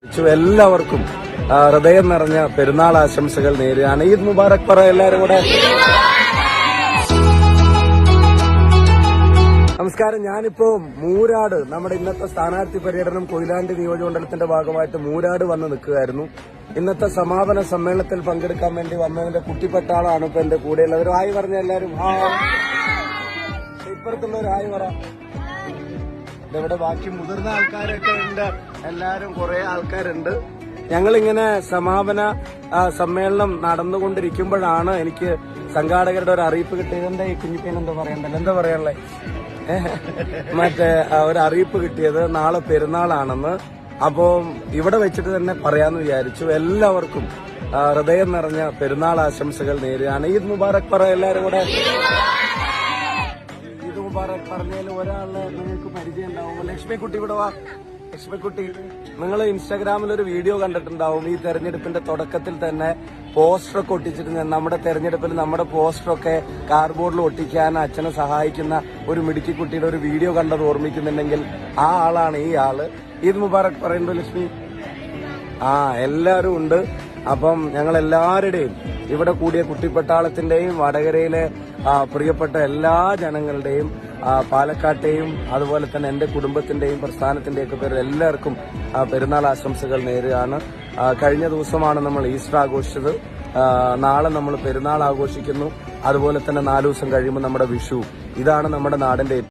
എല്ലാവർക്കും ഹൃദയം നിറഞ്ഞ പെരുന്നാൾ ആശംസകൾ നേരുകയാണ്. ഈദ് മുബാറക് പറ എല്ലാവരും കൂടെ. നമസ്കാരം. ഞാനിപ്പോ മൂരാട്, നമ്മുടെ ഇന്നത്തെ സ്ഥാനാർത്ഥി പര്യടനം കൊയിലാണ്ടി നിയോജകമണ്ഡലത്തിന്റെ ഭാഗമായിട്ട് മൂരാട് വന്ന് നിൽക്കുകയായിരുന്നു. ഇന്നത്തെ സമാപന സമ്മേളനത്തിൽ പങ്കെടുക്കാൻ വേണ്ടി വന്നതിന്റെ കുട്ടിപ്പട്ടാളാണ് ഇപ്പൊ എന്റെ കൂടെയുള്ളവർ. ഹായ് പറഞ്ഞ എല്ലാരും. ഇപ്പുറത്തുള്ളവർ ഹായ് പറ. ഇവിടെ ബാക്കി മുതിർന്ന ആൾക്കാരൊക്കെ ഉണ്ട്, എല്ലാരും കുറെ ആൾക്കാരുണ്ട്. ഞങ്ങളിങ്ങനെ സമാപന സമ്മേളനം നടന്നുകൊണ്ടിരിക്കുമ്പോഴാണ് എനിക്ക് സംഘാടകരുടെ ഒരു അറിയിപ്പ് കിട്ടിയത്. എന്താ ഈ കുഞ്ഞിപ്പേന് എന്താ പറയണ്ടല്ലോ, എന്താ പറയാനുള്ളേ, മറ്റേ ഒരു അറിയിപ്പ് കിട്ടിയത് നാളെ പെരുന്നാളാണെന്ന്. അപ്പോ ഇവിടെ വെച്ചിട്ട് തന്നെ പറയാന്ന് വിചാരിച്ചു. എല്ലാവർക്കും ഹൃദയം നിറഞ്ഞ പെരുന്നാൾ ആശംസകൾ നേരുകയാണ്. ഈദ് മുബാറക് പറ എല്ലാരും കൂടെ. ഈദ് മുബാറക് പറഞ്ഞതിൽ ഒരാളെ നിങ്ങൾക്ക് പരിചയം ഉണ്ടാവും. ലക്ഷ്മിക്കുട്ടി ഇവിടെ വാ. ലക്ഷ്മിക്കുട്ടി, നിങ്ങൾ ഇൻസ്റ്റാഗ്രാമിൽ ഒരു വീഡിയോ കണ്ടിട്ടുണ്ടാവും. ഈ തെരഞ്ഞെടുപ്പിന്റെ തുടക്കത്തിൽ തന്നെ പോസ്റ്ററൊക്കെ ഒട്ടിച്ചിട്ട് നമ്മുടെ തെരഞ്ഞെടുപ്പിൽ നമ്മുടെ പോസ്റ്ററൊക്കെ കാർഡ്ബോർഡിൽ ഒട്ടിക്കാൻ അച്ഛനെ സഹായിക്കുന്ന ഒരു മിടുക്കിക്കുട്ടിയുടെ ഒരു വീഡിയോ കണ്ടത് ഓർമ്മിക്കുന്നുണ്ടെങ്കിൽ ആ ആളാണ് ഈ ആള്. ഈദ് മുബാറക് പറയുന്നു ലക്ഷ്മി. എല്ലാവരും ഉണ്ട്. അപ്പം ഞങ്ങൾ എല്ലാവരുടെയും ഇവിടെ കൂടിയ കുട്ടിപ്പട്ടാളത്തിന്റെയും വടകരയിലെ പ്രിയപ്പെട്ട എല്ലാ ജനങ്ങളുടെയും പാലക്കാട്ടെയും അതുപോലെ തന്നെ എന്റെ കുടുംബത്തിന്റെയും പ്രസ്ഥാനത്തിന്റെയും ഒക്കെ പേരിൽ എല്ലാവർക്കും പെരുന്നാൾ ആശംസകൾ നേരുകയാണ്. കഴിഞ്ഞ ദിവസമാണ് നമ്മൾ ഈസ്റ്റർ ആഘോഷിച്ചത്. നാളെ നമ്മൾ പെരുന്നാൾ ആഘോഷിക്കുന്നു. അതുപോലെ തന്നെ 4 ദിവസം കഴിയുമ്പോൾ നമ്മുടെ വിഷു. ഇതാണ് നമ്മുടെ നാടിന്റെ